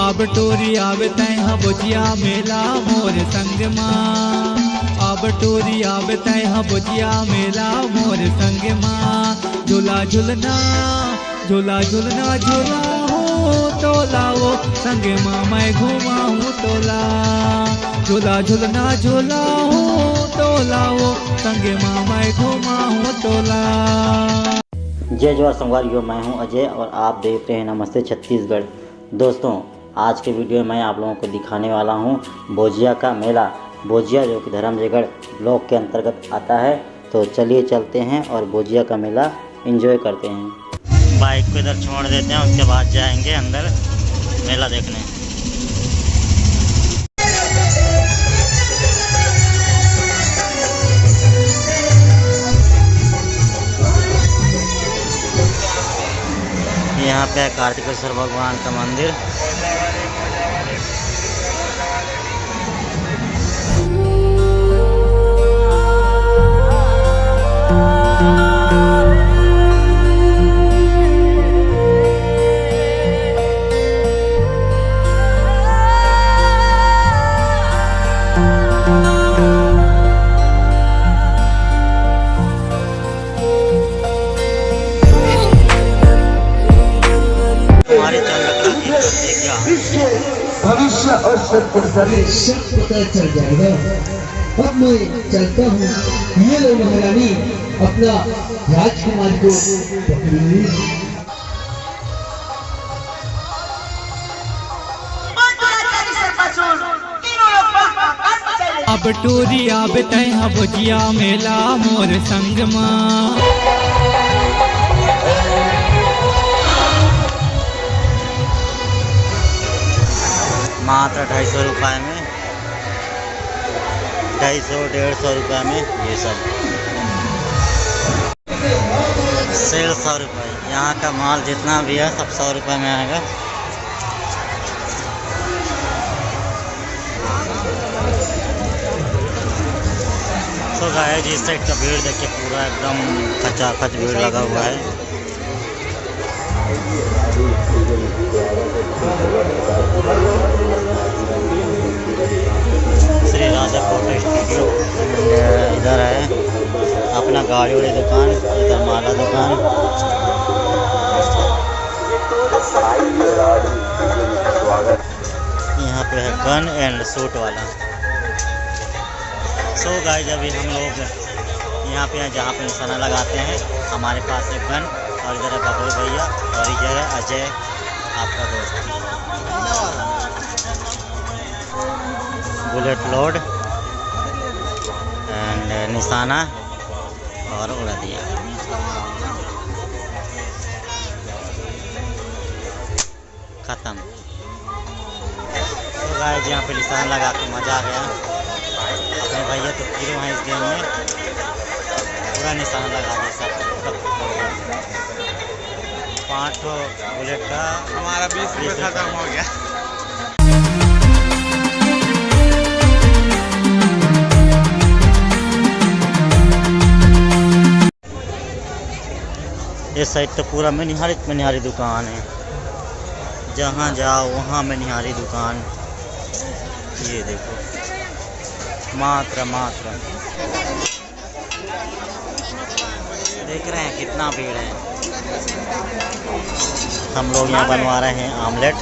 अब टोरी आवे तैहा बुझिया मेला मोर संग माँ। अब टोरी आवे तैहा बुझिया मेला मोर संग माँ। झूला झूलना झूला झूलना झूला हो तोला वो संग माँ मैं घुमा हूँ तोला। झूला झूलना झूला हो तोला वो संग माँ मैं घुमा हूँ तोला। जय जोहार संगवारियों, मैं हूं अजय और आप देख रहे हैं नमस्ते छत्तीसगढ़। दोस्तों, आज के वीडियो में मैं आप लोगों को दिखाने वाला हूं बोजिया का मेला। बोजिया जो कि धर्मजयगढ़ ब्लॉक के अंतर्गत आता है। तो चलिए चलते हैं और बोजिया का मेला एंजॉय करते हैं। बाइक को इधर छोड़ देते हैं, उसके बाद जाएंगे अंदर मेला देखने। यहाँ पे है कार्तिकेश्वर भगवान का मंदिर। भविष्य और सब पता चल जाएगा। अब मैं चलता हूँ, ये लो महारानी अपना राजकुमार को पकड़ी। अब टोरी आवे तैहा बुझिया मेला मोर संग माँ। मात्र 250 रुपये में, 250-150 रुपये में ये सब सेल 100 रुपये। यहाँ का माल जितना भी है सब 100 रुपये में आएगा। तो गाइस, इस साइड का भीड़ देखिए, पूरा एकदम खचाखच भीड़ लगा हुआ है। श्री राधा फोटो स्टूडियो इधर है अपना गाड़ी वाली दुकान, इधर माला दुकान। यहाँ पे है गन एंड सूट वाला। सो गाइस, अभी हम लोग यहाँ पे हैं जहाँ पे निशाना लगाते हैं। हमारे पास एक गन और इधर है बबलू भैया और इधर है अजय आपका दोस्त। बुलेट लोड एंड निशाना और उड़ा दिया। ख़त्म। तो गाइस, यहाँ पे निशाना लगा के मज़ा आ गया। अपने भैया तो प्रो हैं इस गेम में, पूरा निशाना लगा दिया सब। 5 बुलेट का हमारा 20 रुपये खत्म हो गया। इस साइड तो पूरा मनिहारी दुकान है। जहाँ जाओ वहाँ मनिहारी दुकान। ये देखो, मात्र देख रहे हैं कितना भीड़ है। हम लोग यहाँ बनवा रहे हैं आमलेट।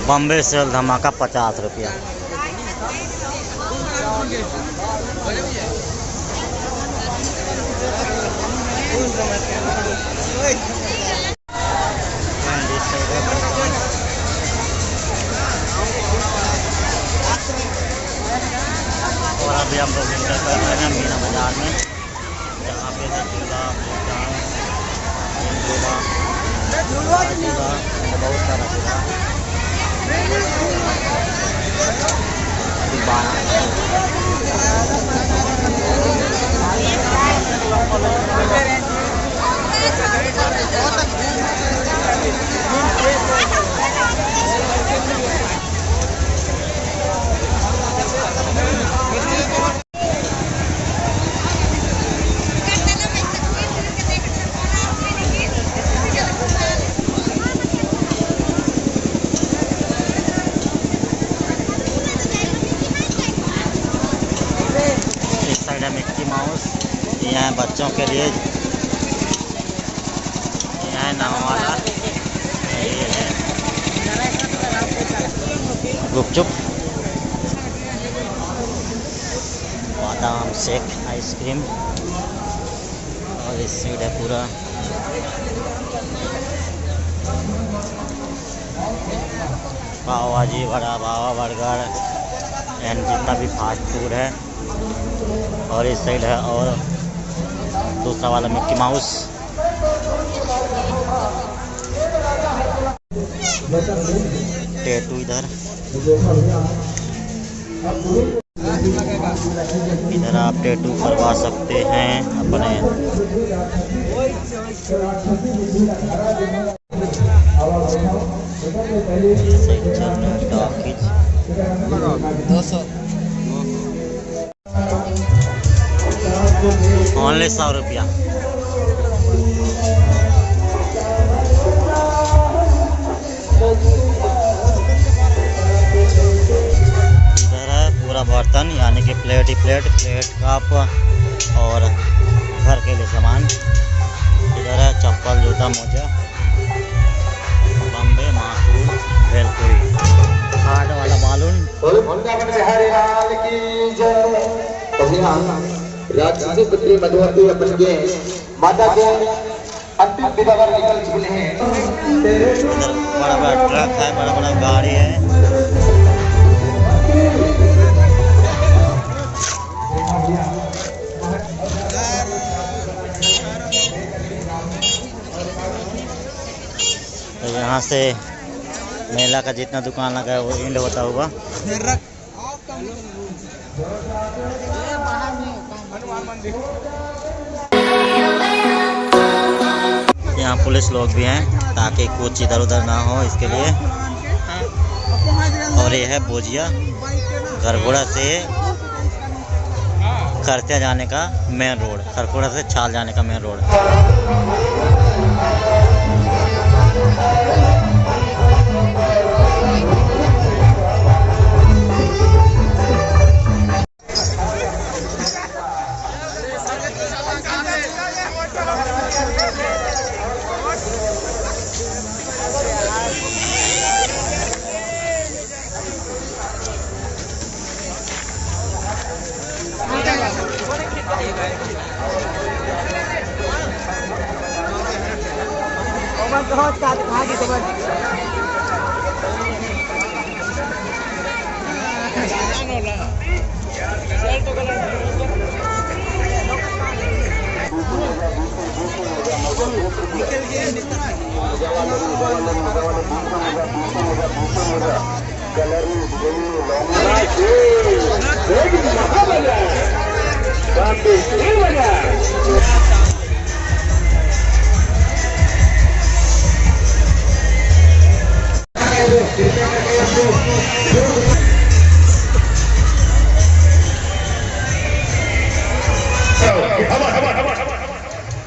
बॉम्बे सेल धमाका 50 रुपया। और अभी हम लोग इंटर कर रहे हैं मीना बाजार में, जहाँ पे है बहुत सारा हैं बच्चों के लिए। यह है नाव वाला, ये है गुपचुप, बादाम शेक आइसक्रीम, और इस साइड है पूरा पाव भाजी, वड़ा पाव, बर्गर एंड जितना भी फास्ट फूड है। और इस साइड है और दूसरा वाला मिक्की माउस। टैटू इधर आप टैटू करवा सकते हैं अपने। ओनली 100 रुपया। इधर है पूरा बर्तन, यानी कि प्लेट ही प्लेट, कप और घर के लिए सामान। इधर है चप्पल, जूता, मोजा, बम्बे, मासूर, भेलपुरी, हार्ड वाला बालून। राजपुत्री मधुवती अपन के माता के अंतिम विदा पर निकल चुके हैं। इधर बड़ा बड़ा ट्रक है, बड़ा बड़ा गाड़ी है। तो यहाँ से मेला का जितना दुकान लगा है वो एंड होता हुआ। यहाँ पुलिस लोग भी हैं ताकि कुछ इधर उधर ना हो, इसके लिए। और ये है भोजिया, खरखोड़ा से खरतिया जाने का मेन रोड, खरखोड़ा से छाल जाने का मेन रोड।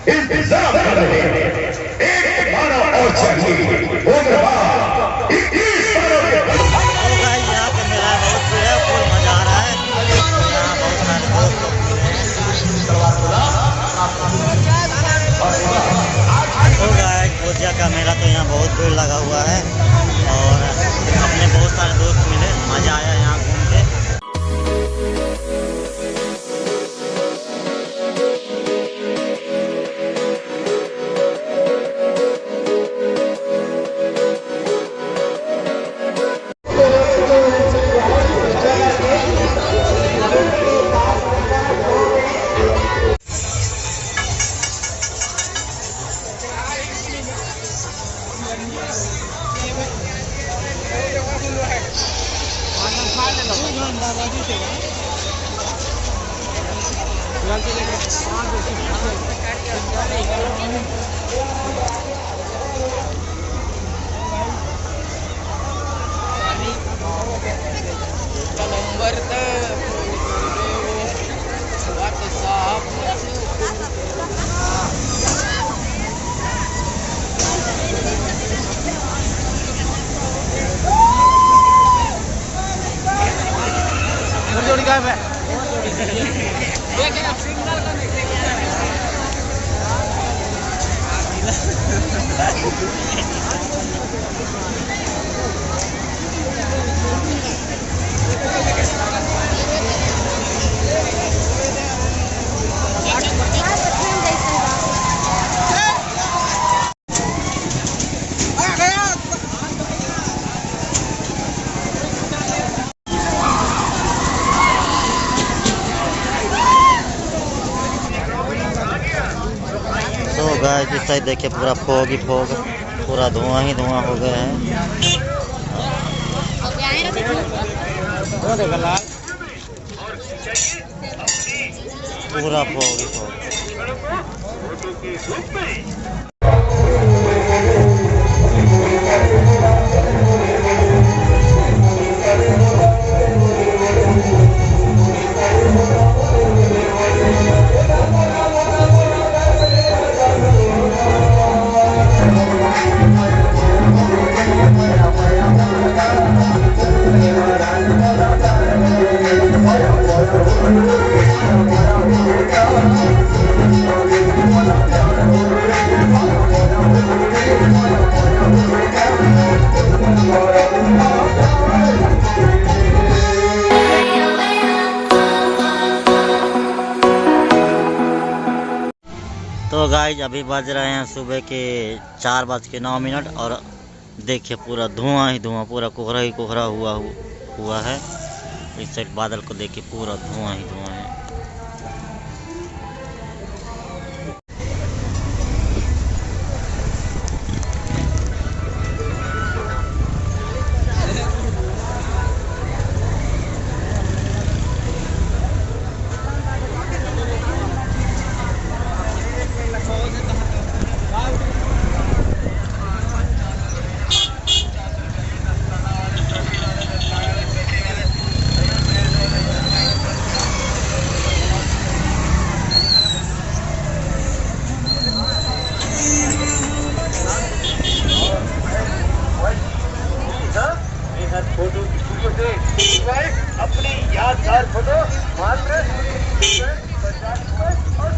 इंतजार कर रहे हैं एक मानव और चाहिए यहाँ पे मेला बहुत है, फुल मजा आ रहा है। यहाँ बहुत सारे दोस्त लोग भोजिया का मेला, तो यहाँ बहुत भीड़ लगा हुआ है और अपने बहुत सारे दोस्त मिले, मजा आया यहाँ घूम के। जोड़ी का है तो गाइस इस साइड देखिए पूरा फॉग ही फॉग, पूरा धुआं ही धुआं हो गया है। पूरा फॉग ही फॉग। तो गाइज अभी बज रहे हैं सुबह के 4:09 और देखिए पूरा धुआं ही धुआं, पूरा कोहरा ही कोहरा हुआ है। इस साइड बादल को देखिए पूरा धुआं ही धुआं है। फोटो स्टूडियो से अपनी यादगार फोटो मात्र 50 और